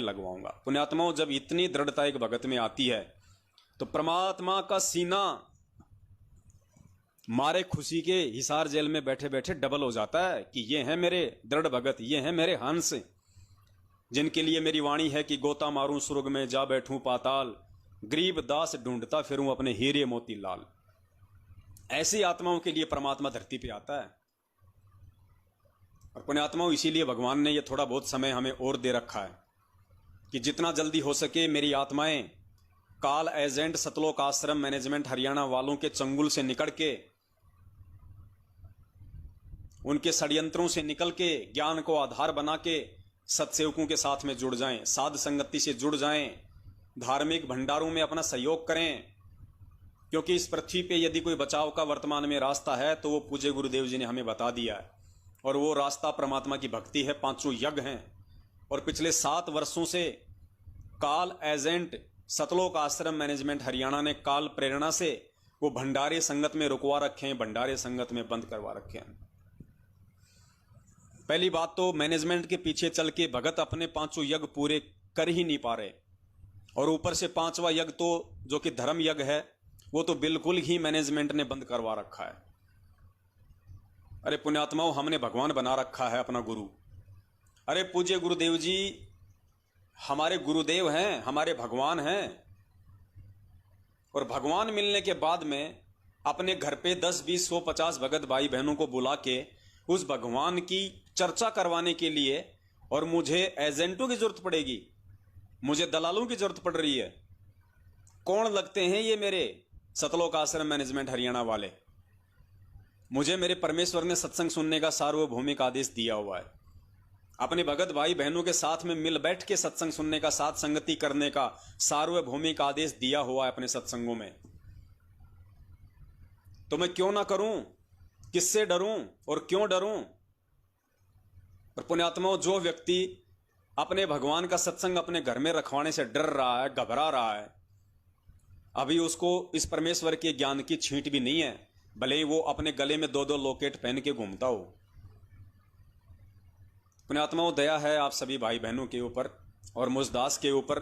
लगवाऊंगा। पुण्यात्माओं, जब इतनी दृढ़ता एक भगत में आती है तो परमात्मा का सीना मारे खुशी के हिसार जेल में बैठे बैठे डबल हो जाता है कि ये हैं मेरे दृढ़ भगत, ये हैं मेरे हंस, जिनके लिए मेरी वाणी है कि गोता मारूं स्वर्ग में जा बैठूं पाताल, गरीब दास ढूंढता फिरूं अपने हीरे मोती लाल। ऐसी आत्माओं के लिए परमात्मा धरती पे आता है। और पुण्यात्माओं, इसीलिए भगवान ने ये थोड़ा बहुत समय हमें और दे रखा है कि जितना जल्दी हो सके मेरी आत्माएं काल एजेंट सतलोक आश्रम मैनेजमेंट हरियाणा वालों के चंगुल से निकल के, उनके षड्यंत्रों से निकल के, ज्ञान को आधार बना के सत्सेवकों के साथ में जुड़ जाएं, साध संगति से जुड़ जाएं, धार्मिक भंडारों में अपना सहयोग करें। क्योंकि इस पृथ्वी पे यदि कोई बचाव का वर्तमान में रास्ता है तो वो पूज्य गुरुदेव जी ने हमें बता दिया है, और वो रास्ता परमात्मा की भक्ति है। 5 यज्ञ हैं, और पिछले 7 वर्षों से काल एजेंट सतलोक आश्रम मैनेजमेंट हरियाणा ने काल प्रेरणा से वो भंडारे संगत में रुकवा रखे हैं, भंडारे संगत में बंद करवा रखे हैं। पहली बात तो मैनेजमेंट के पीछे चल के भगत अपने 5 यज्ञ पूरे कर ही नहीं पा रहे, और ऊपर से 5वां यज्ञ तो जो कि धर्म यज्ञ है वो तो बिल्कुल ही मैनेजमेंट ने बंद करवा रखा है। अरे पुण्यात्माओं, हमने भगवान बना रखा है अपना गुरु। अरे पूज्य गुरुदेव जी हमारे गुरुदेव हैं, हमारे भगवान हैं, और भगवान मिलने के बाद में अपने घर पे 10, 20, 100, 50 भगत भाई बहनों को बुला के उस भगवान की चर्चा करवाने के लिए, और मुझे एजेंटों की जरूरत पड़ेगी, मुझे दलालों की जरूरत पड़ रही है। कौन लगते हैं ये मेरे सतलोक आश्रम मैनेजमेंट हरियाणा वाले? मुझे मेरे परमेश्वर ने सत्संग सुनने का सार्वभौमिक आदेश दिया हुआ है। अपने भगत भाई बहनों के साथ में मिल बैठ के सत्संग सुनने का, साथ संगति करने का सार्वभौमिक आदेश दिया हुआ है अपने सत्संगों में। तो मैं क्यों ना करूं? किससे डरूं और क्यों डरूं? और पुण्यात्माओं, जो व्यक्ति अपने भगवान का सत्संग अपने घर में रखवाने से डर रहा है, घबरा रहा है, अभी उसको इस परमेश्वर के ज्ञान की छींट भी नहीं है, भले ही वो अपने गले में 2-2 लॉकेट पहन के घूमता हो। पुण्यात्माओं, दया है आप सभी भाई बहनों के ऊपर और मुझदास के ऊपर,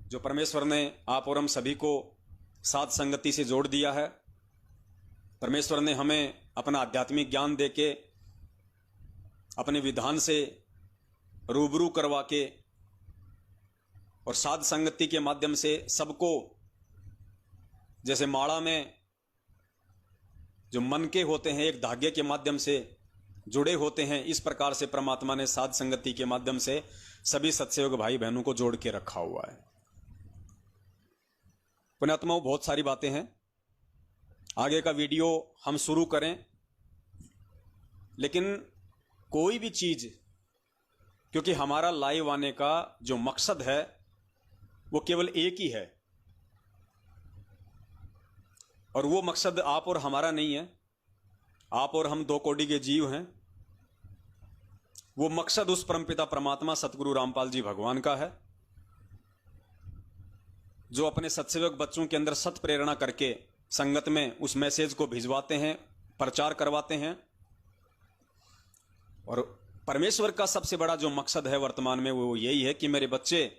जो परमेश्वर ने आप और हम सभी को साथ संगति से जोड़ दिया है। परमेश्वर ने हमें अपना आध्यात्मिक ज्ञान देके, अपने विधान से रूबरू करवा के, और साध संगति के माध्यम से सबको, जैसे माड़ा में जो मन के होते हैं एक धागे के माध्यम से जुड़े होते हैं, इस प्रकार से परमात्मा ने साध संगति के माध्यम से सभी सत्सेवक भाई बहनों को जोड़ के रखा हुआ है। पुण्यात्माओं, बहुत सारी बातें हैं, आगे का वीडियो हम शुरू करें, लेकिन कोई भी चीज, क्योंकि हमारा लाइव आने का जो मकसद है वो केवल एक ही है, और वो मकसद आप और हमारा नहीं है। आप और हम 2 कोटि के जीव हैं। वो मकसद उस परमपिता परमात्मा सतगुरु रामपाल जी भगवान का है, जो अपने सत्सेवक बच्चों के अंदर सत प्रेरणा करके संगत में उस मैसेज को भिजवाते हैं, प्रचार करवाते हैं। और परमेश्वर का सबसे बड़ा जो मकसद है वर्तमान में वो यही है कि मेरे बच्चे,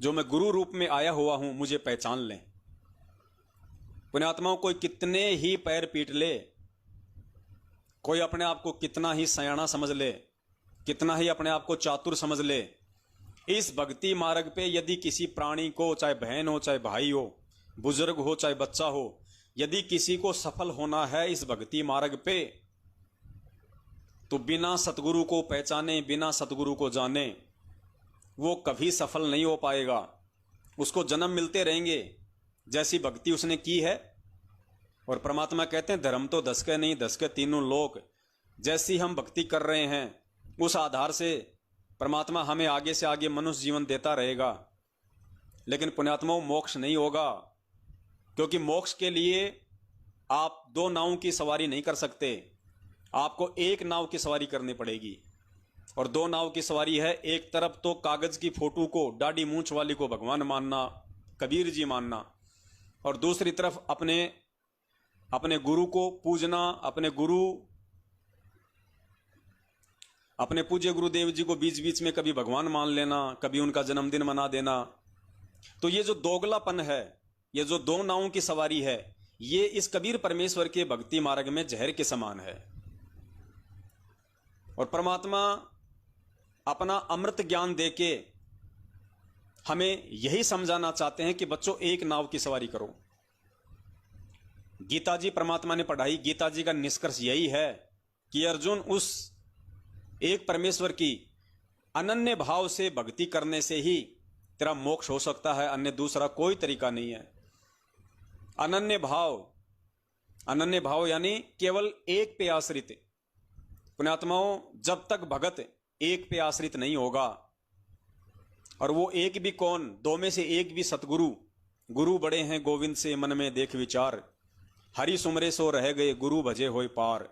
जो मैं गुरु रूप में आया हुआ हूं, मुझे पहचान लें। पुण्यात्माओं, कोई कितने ही पैर पीट ले, कोई अपने आप को कितना ही सयाना समझ ले, कितना ही अपने आप को चातुर समझ ले, इस भक्ति मार्ग पे यदि किसी प्राणी को, चाहे बहन हो, चाहे भाई हो, बुजुर्ग हो, चाहे बच्चा हो, यदि किसी को सफल होना है इस भक्ति मार्ग पे, तो बिना सतगुरु को पहचाने, बिना सतगुरु को जाने वो कभी सफल नहीं हो पाएगा। उसको जन्म मिलते रहेंगे जैसी भक्ति उसने की है। और परमात्मा कहते हैं धर्म तो 10 के नहीं 10 के तीनों लोक। जैसी हम भक्ति कर रहे हैं उस आधार से परमात्मा हमें आगे से आगे मनुष्य जीवन देता रहेगा। लेकिन पुण्यात्माओं, मोक्ष नहीं होगा, क्योंकि मोक्ष के लिए आप 2 नावों की सवारी नहीं कर सकते। आपको एक नाव की सवारी करनी पड़ेगी। और 2 नाव की सवारी है, एक तरफ तो कागज की फोटो को, दाढ़ी मूंछ वाली को भगवान मानना, कबीर जी मानना, और दूसरी तरफ अपने गुरु को पूजना, अपने पूज्य गुरुदेव जी को बीच बीच में कभी भगवान मान लेना, कभी उनका जन्मदिन मना देना। तो ये जो दोगलापन है, ये जो दो नावों की सवारी है, ये इस कबीर परमेश्वर के भक्ति मार्ग में जहर के समान है। और परमात्मा अपना अमृत ज्ञान देके हमें यही समझाना चाहते हैं कि बच्चों एक नाव की सवारी करो। गीता जी परमात्मा ने पढ़ाई, गीता जी का निष्कर्ष यही है कि अर्जुन, उस एक परमेश्वर की अनन्य भाव से भक्ति करने से ही तेरा मोक्ष हो सकता है, अन्य दूसरा कोई तरीका नहीं है। अनन्य भाव यानी केवल एक पे आश्रित। पुण्यात्माओं, जब तक भगत एक पे आश्रित नहीं होगा, और वो एक भी कौन, दो में से एक भी सतगुरु, गुरु बड़े हैं गोविंद से मन में देख विचार, हरि सुमरे सो रह गए गुरु भजे होए पार।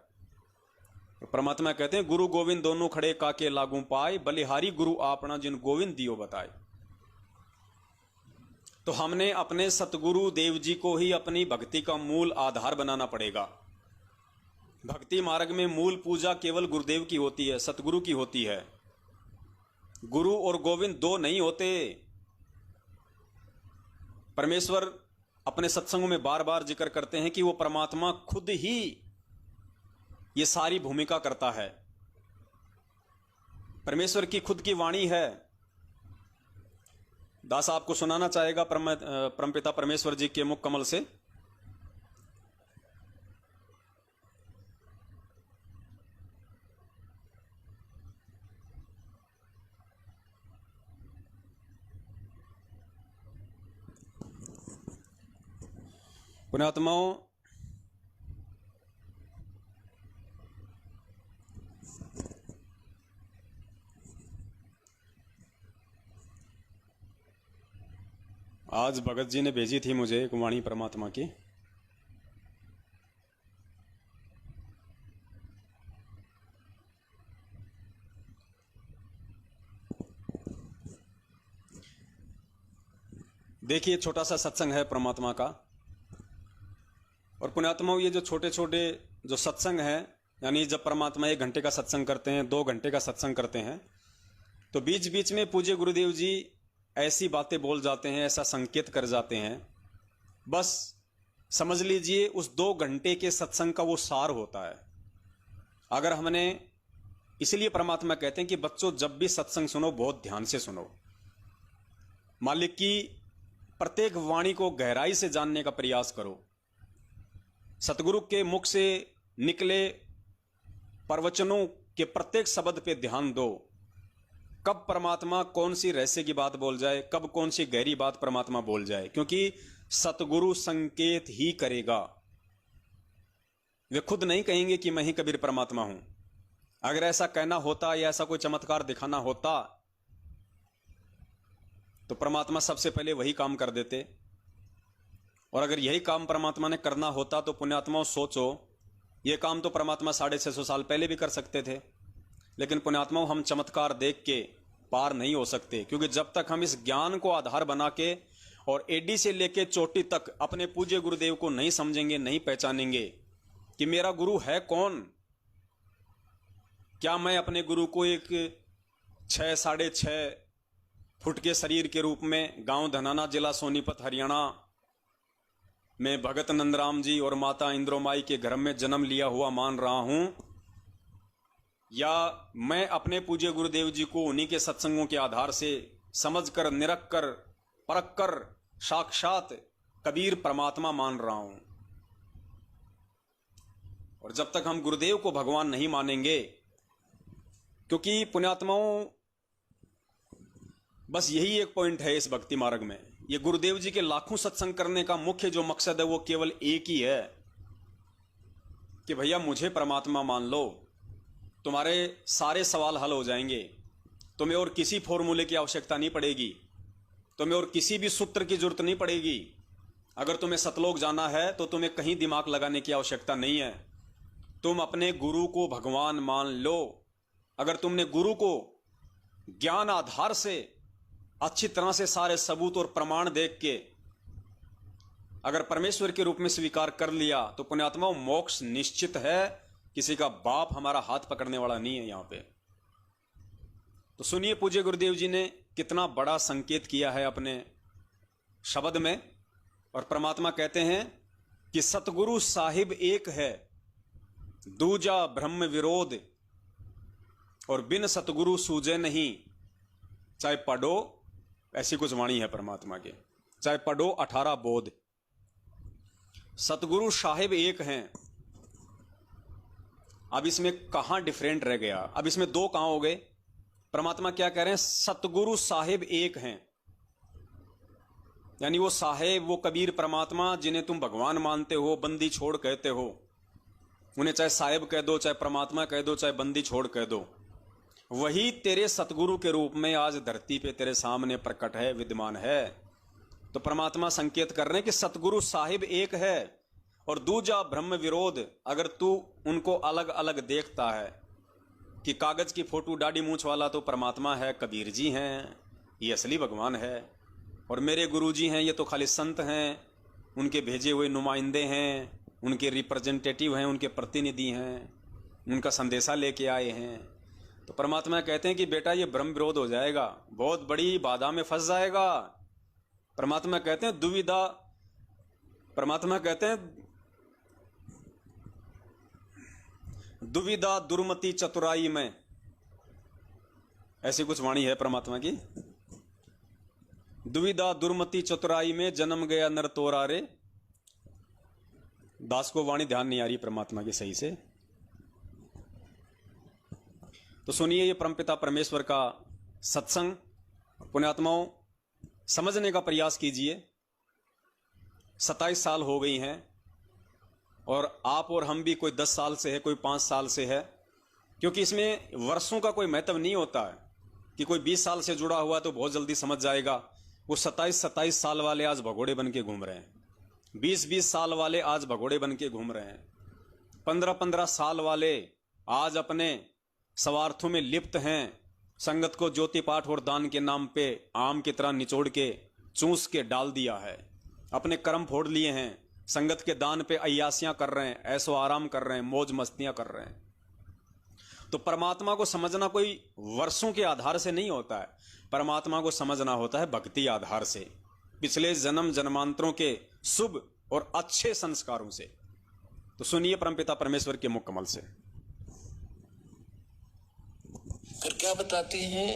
परमात्मा कहते हैं गुरु गोविंद दोनों खड़े काके लागू पाए, बलिहारी गुरु आपना जिन गोविंद दियो बताए। तो हमने अपने सतगुरु देव जी को ही अपनी भक्ति का मूल आधार बनाना पड़ेगा। भक्ति मार्ग में मूल पूजा केवल गुरुदेव की होती है, सतगुरु की होती है। गुरु और गोविंद दो नहीं होते। परमेश्वर अपने सत्संगों में बार बार जिक्र करते हैं कि वो परमात्मा खुद ही ये सारी भूमिका करता है। परमेश्वर की खुद की वाणी है। दास आपको सुनाना चाहेगा परमपिता परमेश्वर जी के मुख कमल से। पुण्यात्माओं, आज भगत जी ने भेजी थी मुझे एक वाणी परमात्मा की। देखिए, छोटा सा सत्संग है परमात्मा का। और पुण्यात्माओं, ये जो छोटे छोटे जो सत्संग है, यानी जब परमात्मा 1 घंटे का सत्संग करते हैं, 2 घंटे का सत्संग करते हैं, तो बीच बीच में पूज्य गुरुदेव जी ऐसी बातें बोल जाते हैं, ऐसा संकेत कर जाते हैं, बस समझ लीजिए उस 2 घंटे के सत्संग का वो सार होता है। अगर हमने, इसलिए परमात्मा कहते हैं कि बच्चों जब भी सत्संग सुनो बहुत ध्यान से सुनो। मालिक की प्रत्येक वाणी को गहराई से जानने का प्रयास करो। सतगुरु के मुख से निकले प्रवचनों के प्रत्येक शब्द पे ध्यान दो। कब परमात्मा कौन सी रहस्य की बात बोल जाए, कब कौन सी गहरी बात परमात्मा बोल जाए, क्योंकि सतगुरु संकेत ही करेगा। वे खुद नहीं कहेंगे कि मैं ही कबीर परमात्मा हूं। अगर ऐसा कहना होता या ऐसा कोई चमत्कार दिखाना होता तो परमात्मा सबसे पहले वही काम कर देते। और अगर यही काम परमात्मा ने करना होता तो पुण्यात्माओं सोचो, यह काम तो परमात्मा 650 साल पहले भी कर सकते थे। लेकिन पुण्यात्माओं, हम चमत्कार देख के पार नहीं हो सकते, क्योंकि जब तक हम इस ज्ञान को आधार बना के और एडी से लेके चोटी तक अपने पूज्य गुरुदेव को नहीं समझेंगे, नहीं पहचानेंगे कि मेरा गुरु है कौन। क्या मैं अपने गुरु को एक 6 साढ़े 6 फुट के शरीर के रूप में गांव धनाना, जिला सोनीपत, हरियाणा में भगत नंदराम जी और माता इंद्रोमाई के घर में जन्म लिया हुआ मान रहा हूं, या मैं अपने पूज्य गुरुदेव जी को उन्हीं के सत्संगों के आधार से समझकर, निरख कर, परख कर साक्षात कबीर परमात्मा मान रहा हूं। और जब तक हम गुरुदेव को भगवान नहीं मानेंगे, क्योंकि पुण्यात्माओं बस यही एक पॉइंट है इस भक्ति मार्ग में। ये गुरुदेव जी के लाखों सत्संग करने का मुख्य जो मकसद है वो केवल एक ही है कि भैया मुझे परमात्मा मान लो, तुम्हारे सारे सवाल हल हो जाएंगे। तुम्हें और किसी फॉर्मूले की आवश्यकता नहीं पड़ेगी, तुम्हें और किसी भी सूत्र की जरूरत नहीं पड़ेगी। अगर तुम्हें सतलोक जाना है तो तुम्हें कहीं दिमाग लगाने की आवश्यकता नहीं है। तुम अपने गुरु को भगवान मान लो। अगर तुमने गुरु को ज्ञान आधार से अच्छी तरह से सारे सबूत और प्रमाण देख के अगर परमेश्वर के रूप में स्वीकार कर लिया तो पुण्यात्माओं मोक्ष निश्चित है। किसी का बाप हमारा हाथ पकड़ने वाला नहीं है। यहां पे तो सुनिए पूज्य गुरुदेव जी ने कितना बड़ा संकेत किया है अपने शब्द में। और परमात्मा कहते हैं कि सतगुरु साहिब एक है, दूजा ब्रह्म विरोध, और बिन सतगुरु सूझे नहीं। चाहे पढ़ो, ऐसी कुछ वाणी है परमात्मा के, चाहे पढ़ो 18 बोध। सतगुरु साहिब एक हैं। अब इसमें कहां डिफरेंट रह गया? अब इसमें दो कहां हो गए? परमात्मा क्या कह रहे हैं? सतगुरु साहिब एक हैं, यानी वो साहेब, वो कबीर परमात्मा जिन्हें तुम भगवान मानते हो, बंदी छोड़ कहते हो, उन्हें चाहे साहेब कह दो, चाहे परमात्मा कह दो, चाहे बंदी छोड़ कह दो, वही तेरे सतगुरु के रूप में आज धरती पे तेरे सामने प्रकट है, विद्यमान है। तो परमात्मा संकेत कर रहे हैं कि सतगुरु साहिब एक है और दूजा ब्रह्म विरोध। अगर तू उनको अलग अलग देखता है कि कागज की फोटो दाढ़ी मूंछ वाला तो परमात्मा है, कबीर जी हैं, ये असली भगवान है, और मेरे गुरु जी हैं, ये तो खाली संत हैं, उनके भेजे हुए नुमाइंदे हैं, उनके रिप्रेजेंटेटिव हैं, उनके प्रतिनिधि हैं, उनका संदेशा लेके आए हैं। तो परमात्मा कहते हैं कि बेटा ये ब्रह्म विरोध हो जाएगा, बहुत बड़ी बाधा में फंस जाएगा। परमात्मा कहते हैं दुविधा, परमात्मा कहते हैं दुविधा दुर्मति चतुराई में, ऐसी कुछ वाणी है परमात्मा की। दुविधा दुर्मति चतुराई में जन्म गया नर तोरा रे। दास को वाणी ध्यान नहीं आ रही परमात्मा की सही से। तो सुनिए ये परमपिता परमेश्वर का सत्संग। पुण्यात्माओं, समझने का प्रयास कीजिए। 27 साल हो गई हैं और आप और हम भी, कोई 10 साल से है, कोई 5 साल से है, क्योंकि इसमें वर्षों का कोई महत्व नहीं होता है कि कोई 20 साल से जुड़ा हुआ तो बहुत जल्दी समझ जाएगा। वो 27 साल वाले आज भगोड़े बन के घूम रहे हैं, 20 साल वाले आज भगोड़े बन के घूम रहे हैं, 15 साल वाले आज अपने स्वार्थों में लिप्त हैं। संगत को ज्योति पाठ और दान के नाम पे आम की तरह निचोड़ के चूस के डाल दिया है, अपने कर्म फोड़ लिए हैं, संगत के दान पे अय्यासियां कर रहे हैं, ऐसो आराम कर रहे हैं, मौज मस्तियां कर रहे हैं। तो परमात्मा को समझना कोई वर्षों के आधार से नहीं होता है, परमात्मा को समझना होता है भक्ति आधार से, पिछले जन्म जन्मांतरों के शुभ और अच्छे संस्कारों से। तो सुनिए परमपिता परमेश्वर के मुख कमल से। फिर क्या बताते हैं?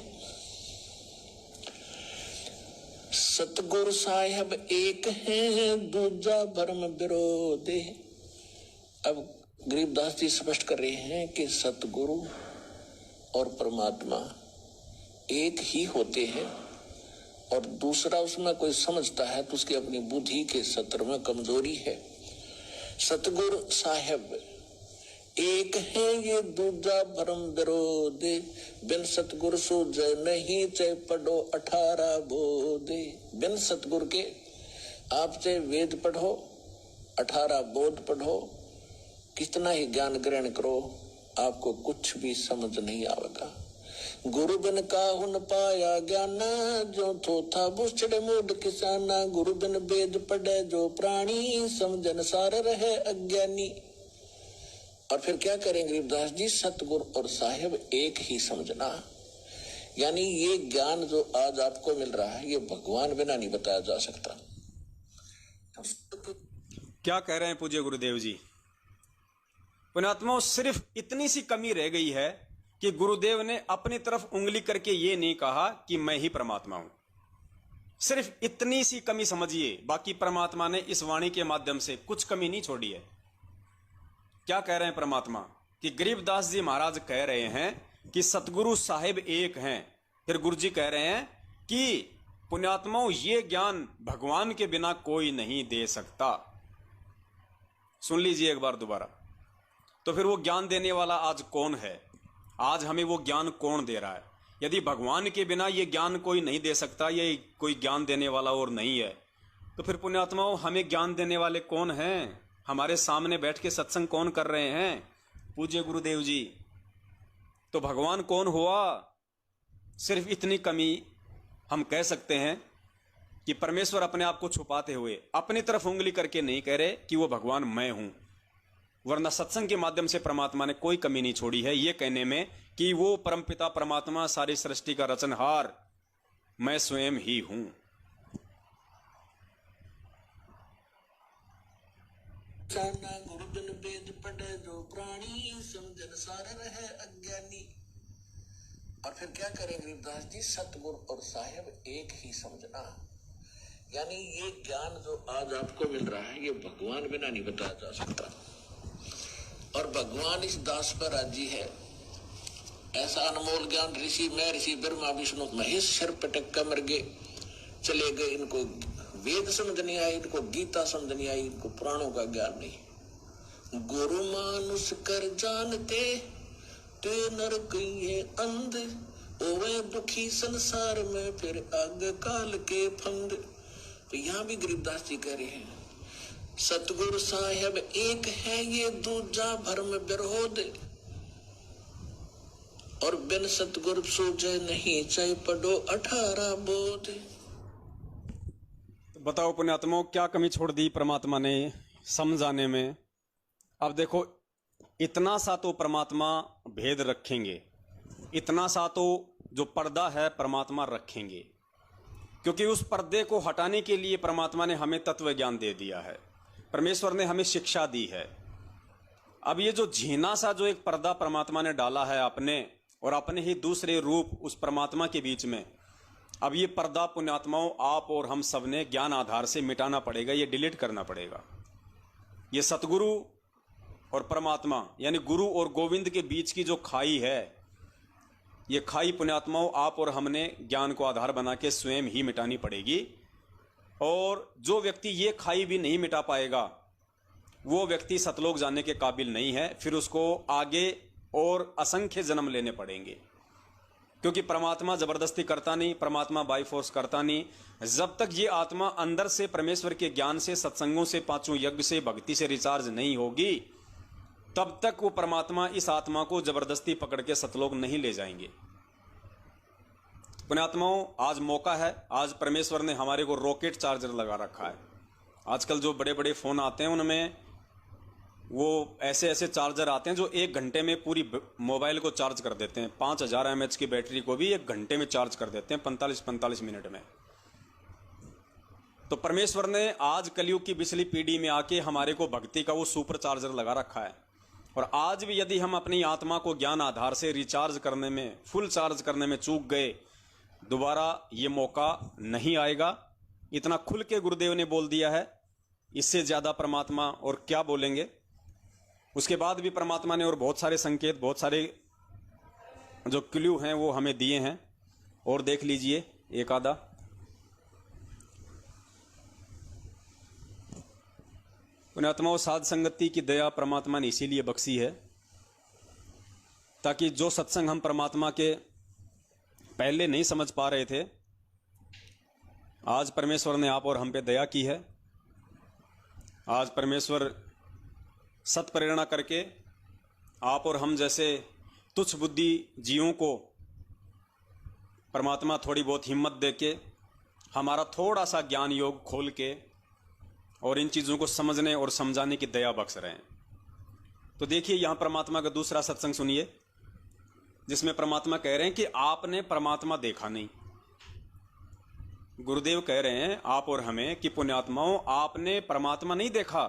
सतगुरु साहिब एक है, दूजा भरम विरोधे। अब गरीबदास जी स्पष्ट कर रहे हैं कि सतगुरु और परमात्मा एक ही होते हैं, और दूसरा उसमें कोई समझता है तो उसकी अपनी बुद्धि के सत्र में कमजोरी है। सतगुरु साहिब एक है, ये दूजा भरम विरोधे। बिन सतगुरु सूझे नहीं, चाहे पढ़ो 18 बोधे। बिन सतगुरु के आप चाहे वेद पढ़ो, 18 बोध पढ़ो, कितना ही ज्ञान ग्रहण करो, आपको कुछ भी समझ नहीं आवेगा। गुरु बिन काहु न पाया ज्ञान, जो थोथा बुछड़े मूड किसाना। गुरु बिन वेद पढ़े जो प्राणी, समझन सार रहे अज्ञानी। और फिर क्या करें गरीबदास जी? सतगुरु और साहिब एक ही समझना। यानी ये ज्ञान जो आज आपको मिल रहा है, ये भगवान बिना नहीं बताया जा सकता। क्या कह रहे हैं पूज्य गुरुदेव जी? पुण्यात्माओं, सिर्फ इतनी सी कमी रह गई है कि गुरुदेव ने अपनी तरफ उंगली करके ये नहीं कहा कि मैं ही परमात्मा हूं। सिर्फ इतनी सी कमी समझिए, बाकी परमात्मा ने इस वाणी के माध्यम से कुछ कमी नहीं छोड़ी है। क्या कह रहे हैं परमात्मा? कि गरीबदास जी महाराज कह रहे हैं कि सतगुरु साहिब एक हैं। फिर गुरु जी कह रहे हैं कि पुण्यात्माओं, ये ज्ञान भगवान के बिना कोई नहीं दे सकता। सुन लीजिए एक बार दोबारा। तो फिर वो ज्ञान देने वाला आज कौन है? आज हमें वो ज्ञान कौन दे रहा है? यदि भगवान के बिना ये ज्ञान कोई नहीं दे सकता, ये कोई ज्ञान देने वाला और नहीं है, तो फिर पुण्यात्माओं हमें ज्ञान देने वाले कौन हैं? हमारे सामने बैठ के सत्संग कौन कर रहे हैं? पूज्य गुरुदेव जी। तो भगवान कौन हुआ? सिर्फ इतनी कमी हम कह सकते हैं कि परमेश्वर अपने आप को छुपाते हुए अपनी तरफ उंगली करके नहीं कह रहे कि वो भगवान मैं हूं, वरना सत्संग के माध्यम से परमात्मा ने कोई कमी नहीं छोड़ी है ये कहने में कि वो परमपिता परमात्मा सारी सृष्टि का रचनहार मैं स्वयं ही हूं। गुरुजन वेद पढ़े जो प्राणी, समझन सार रहे अज्ञानी। और फिर क्या करें गरीबदास जी, सतगुरु और साहेब एक ही समझना। यानी ये ज्ञान जो आज आपको मिल रहा है ये भगवान बिना नहीं बताया जा सकता, और भगवान इस दास पर राजी है। ऐसा अनमोल ज्ञान ऋषि महर्षि ब्रह्मा विष्णु महेश सर पटक कर मर गए, चले गए। इनको वेद समझ नहीं आई, इनको गीता समझ नहीं आई, इनको पुराणों का ज्ञान नहीं। गुरु मानुष कर जानते ते नर कहिए अंध, ओवे दुखी संसार में फिर आग काल के फंद। तो यहाँ भी गरीबदास जी कह रहे हैं सतगुरु साहेब एक है, ये दूजा भरम विरोध, और बिन सतगुरु सूझे नहीं, चाहे पढ़ो 18 बोध। बताओ पुण्यात्माओं, क्या कमी छोड़ दी परमात्मा ने समझाने में। अब देखो, इतना सा तो परमात्मा भेद रखेंगे, इतना सा तो जो पर्दा है परमात्मा रखेंगे, क्योंकि उस पर्दे को हटाने के लिए परमात्मा ने हमें तत्व ज्ञान दे दिया है, परमेश्वर ने हमें शिक्षा दी है। अब ये जो झीना सा जो एक पर्दा परमात्मा ने डाला है अपने और अपने ही दूसरे रूप उस परमात्मा के बीच में, अब ये पर्दा पुण्यात्माओं आप और हम सब ने ज्ञान आधार से मिटाना पड़ेगा, ये डिलीट करना पड़ेगा। ये सतगुरु और परमात्मा यानी गुरु और गोविंद के बीच की जो खाई है, ये खाई पुण्यात्माओं आप और हमने ज्ञान को आधार बना के स्वयं ही मिटानी पड़ेगी। और जो व्यक्ति ये खाई भी नहीं मिटा पाएगा वो व्यक्ति सतलोक जाने के काबिल नहीं है, फिर उसको आगे और असंख्य जन्म लेने पड़ेंगे, क्योंकि परमात्मा जबरदस्ती करता नहीं, परमात्मा बाई फोर्स करता नहीं। जब तक ये आत्मा अंदर से परमेश्वर के ज्ञान से, सत्संगों से, पांचों यज्ञ से, भक्ति से रिचार्ज नहीं होगी, तब तक वो परमात्मा इस आत्मा को जबरदस्ती पकड़ के सतलोक नहीं ले जाएंगे। पुण्यात्माओं, आज मौका है, आज परमेश्वर ने हमारे को रॉकेट चार्जर लगा रखा है। आजकल जो बड़े बड़े फोन आते हैं उनमें वो ऐसे ऐसे चार्जर आते हैं जो 1 घंटे में पूरी मोबाइल को चार्ज कर देते हैं। 5000 mAh की बैटरी को भी 1 घंटे में चार्ज कर देते हैं, 45-45 मिनट में। तो परमेश्वर ने आज कलयुग की पिछली पीढ़ी में आके हमारे को भक्ति का वो सुपर चार्जर लगा रखा है। और आज भी यदि हम अपनी आत्मा को ज्ञान आधार से रिचार्ज करने में, फुल चार्ज करने में चूक गए, दोबारा ये मौका नहीं आएगा। इतना खुल के गुरुदेव ने बोल दिया है, इससे ज्यादा परमात्मा और क्या बोलेंगे। उसके बाद भी परमात्मा ने और बहुत सारे संकेत, बहुत सारे जो क्लू हैं वो हमें दिए हैं, और देख लीजिए एक आधा। पुण्यात्माओं, साध संगति की दया परमात्मा ने इसीलिए बख्शी है ताकि जो सत्संग हम परमात्मा के पहले नहीं समझ पा रहे थे, आज परमेश्वर ने आप और हम पे दया की है। आज परमेश्वर सत प्रेरणा करके आप और हम जैसे तुच्छ बुद्धि जीवों को परमात्मा थोड़ी बहुत हिम्मत दे के, हमारा थोड़ा सा ज्ञान योग खोल के और इन चीज़ों को समझने और समझाने की दया बख्श रहे हैं। तो देखिए, यहाँ परमात्मा का दूसरा सत्संग सुनिए, जिसमें परमात्मा कह रहे हैं कि आपने परमात्मा देखा नहीं। गुरुदेव कह रहे हैं आप और हमें कि पुण्यात्माओं, आपने परमात्मा नहीं देखा,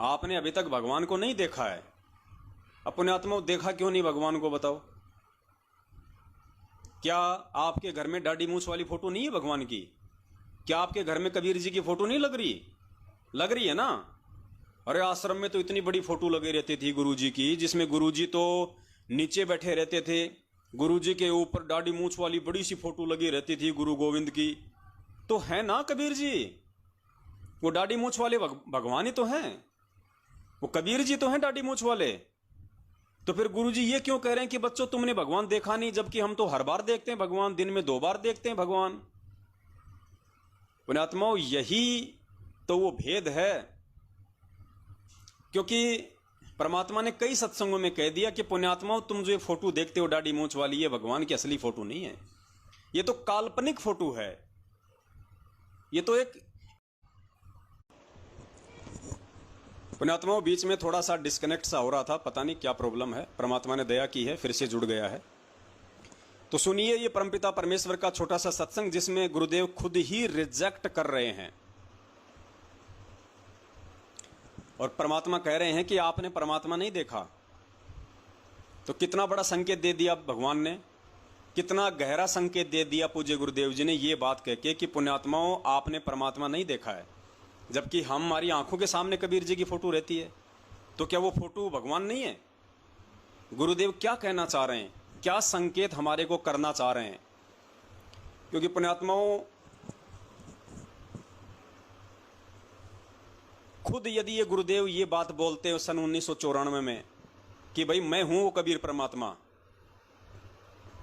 आपने अभी तक भगवान को नहीं देखा है। अब पुण्यात्माओं, देखा क्यों नहीं भगवान को, बताओ। क्या आपके घर में दाढ़ी मूंछ वाली फोटो नहीं है भगवान की? क्या आपके घर में कबीर जी की फोटो नहीं लग रही? लग रही है ना। अरे आश्रम में तो इतनी बड़ी फोटो लगी रहती थी गुरु जी की, जिसमें गुरु जी तो नीचे बैठे रहते थे, गुरु जी के ऊपर दाढ़ी मूंछ वाली बड़ी सी फोटो लगी रहती थी गुरु गोविंद की। तो है ना कबीर जी, वो दाढ़ी मूंछ वाले भगवान ही तो हैं, वो कबीर जी तो हैं दाढ़ी मूंछ वाले। तो फिर गुरु जी ये क्यों कह रहे हैं कि बच्चों तुमने भगवान देखा नहीं, जबकि हम तो हर बार देखते हैं भगवान, दिन में 2 बार देखते हैं भगवान। पुण्यात्माओं, यही तो वो भेद है, क्योंकि परमात्मा ने कई सत्संगों में कह दिया कि पुण्यात्माओं, तुम जो ये फोटो देखते हो दाढ़ी मूंछ वाली, ये भगवान की असली फोटो नहीं है, ये तो काल्पनिक फोटो है, ये तो एक पुण्यात्माओं, बीच में थोड़ा सा डिस्कनेक्ट सा हो रहा था, पता नहीं क्या प्रॉब्लम है। परमात्मा ने दया की है, फिर से जुड़ गया है। तो सुनिए ये परमपिता परमेश्वर का छोटा सा सत्संग, जिसमें गुरुदेव खुद ही रिजेक्ट कर रहे हैं और परमात्मा कह रहे हैं कि आपने परमात्मा नहीं देखा। तो कितना बड़ा संकेत दे दिया भगवान ने, कितना गहरा संकेत दे दिया पूज्य गुरुदेव जी ने ये बात कह के कि पुण्यात्माओं, आपने परमात्मा नहीं देखा है। जबकि हमारी आंखों के सामने कबीर जी की फोटो रहती है, तो क्या वो फोटो भगवान नहीं है? गुरुदेव क्या कहना चाह रहे हैं, क्या संकेत हमारे को करना चाह रहे हैं? क्योंकि पुण्यात्माओं, खुद यदि ये गुरुदेव ये बात बोलते हैं सन 1994 में कि भाई मैं हूं वो कबीर परमात्मा,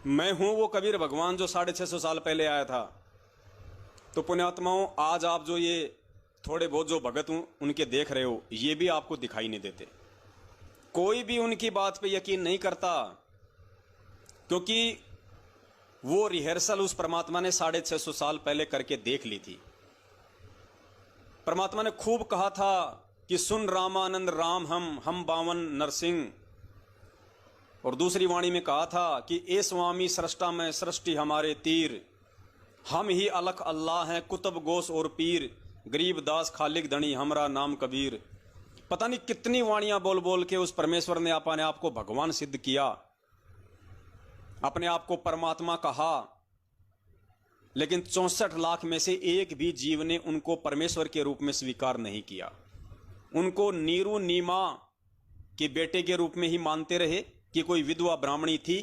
मैं हूं वो कबीर भगवान जो 650 साल पहले आया था, तो पुण्यात्माओं आज आप जो ये थोड़े बहुत जो भगत उनके देख रहे हो, ये भी आपको दिखाई नहीं देते। कोई भी उनकी बात पे यकीन नहीं करता, क्योंकि वो रिहर्सल उस परमात्मा ने 650 साल पहले करके देख ली थी। परमात्मा ने खूब कहा था कि सुन रामानंद राम हम बावन नरसिंह, और दूसरी वाणी में कहा था कि ए स्वामी सृष्टा में सृष्टि हमारे तीर, हम ही अलख अल्लाह हैं कुतुब गोस और पीर, गरीब दास खालिक धनी हमरा नाम कबीर। पता नहीं कितनी वाणियां बोल बोल के उस परमेश्वर ने अपने आप को भगवान सिद्ध किया, अपने आप को परमात्मा कहा, लेकिन 64 लाख में से एक भी जीव ने उनको परमेश्वर के रूप में स्वीकार नहीं किया। उनको नीरू नीमा के बेटे के रूप में ही मानते रहे कि कोई विधवा ब्राह्मणी थी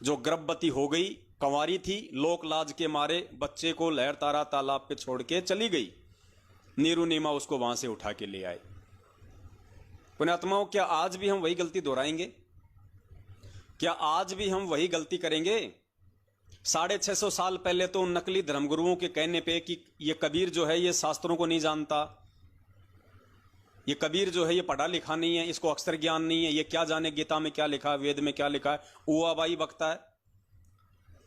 जो गर्भवती हो गई, कंवारी थी, लोक लाज के मारे बच्चे को लहर तारा तालाब पे छोड़ के चली गई। नीरू नीमा उसको वहां से उठा के ले आए। पुण्यात्माओं, क्या आज भी हम वही गलती दोहराएंगे? क्या आज भी हम वही गलती करेंगे? 650 साल पहले तो उन नकली धर्मगुरुओं के कहने पे कि ये कबीर जो है ये शास्त्रों को नहीं जानता, ये कबीर जो है ये पढ़ा लिखा नहीं है, इसको अक्षर ज्ञान नहीं है, ये क्या जाने गीता में क्या लिखा है, वेद में क्या लिखा है, उआबाई बकता है।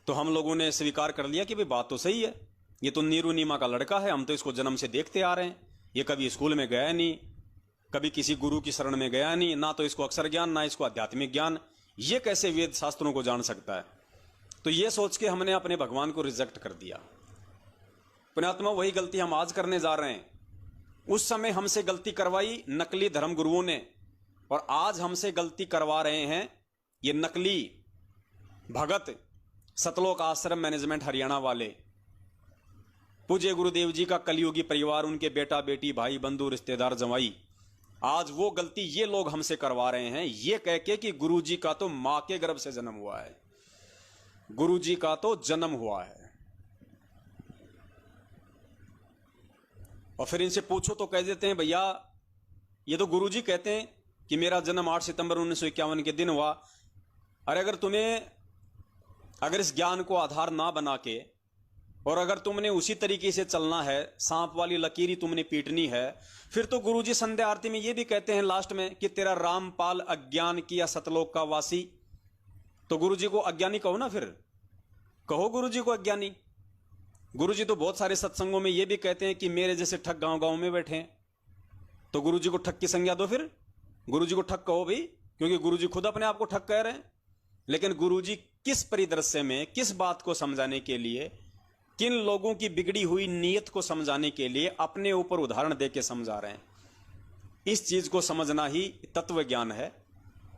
तो हम लोगों ने स्वीकार कर लिया कि भाई बात तो सही है, ये तो नीरू नीमा का लड़का है, हम तो इसको जन्म से देखते आ रहे हैं, ये कभी स्कूल में गया नहीं, कभी किसी गुरु की शरण में गया नहीं, ना तो इसको अक्षर ज्ञान ना इसको आध्यात्मिक ज्ञान, ये कैसे वेद शास्त्रों को जान सकता है? तो ये सोच के हमने अपने भगवान को रिजेक्ट कर दिया। पुण्यात्मा, वही गलती हम आज करने जा रहे हैं। उस समय हमसे गलती करवाई नकली धर्म गुरुओं ने, और आज हमसे गलती करवा रहे हैं ये नकली भगत सतलोक आश्रम मैनेजमेंट हरियाणा वाले। पूज्य गुरुदेव जी का कलयुगी परिवार, उनके बेटा बेटी भाई बंधु रिश्तेदार जवाई, आज वो गलती ये लोग हमसे करवा रहे हैं, ये कह के कि गुरु जी का तो मां के गर्भ से जन्म हुआ है, गुरु जी का तो जन्म हुआ है। और फिर इनसे पूछो तो कह देते हैं भैया ये तो गुरु जी कहते हैं कि मेरा जन्म 8 सितंबर 1951 के दिन हुआ। अरे अगर इस ज्ञान को आधार ना बना के, और अगर तुमने उसी तरीके से चलना है, सांप वाली लकीर ही तुमने पीटनी है, फिर तो गुरुजी संध्या आरती में ये भी कहते हैं लास्ट में कि तेरा रामपाल अज्ञान किया सतलोक का वासी। तो गुरुजी को अज्ञानी कहो ना, फिर कहो गुरुजी को अज्ञानी। गुरुजी तो बहुत सारे सत्संगों में ये भी कहते हैं कि मेरे जैसे ठग गांव गांव में बैठे हैं, तो गुरुजी को ठग की संज्ञा दो, फिर गुरुजी को ठग कहो भाई, क्योंकि गुरुजी खुद अपने आप को ठग कह रहे हैं। लेकिन गुरुजी किस परिदृश्य में, किस बात को समझाने के लिए, किन लोगों की बिगड़ी हुई नीयत को समझाने के लिए अपने ऊपर उदाहरण देके समझा रहे हैं। इस चीज को समझना ही तत्व ज्ञान है,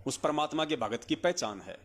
उस परमात्मा के भगत की पहचान है।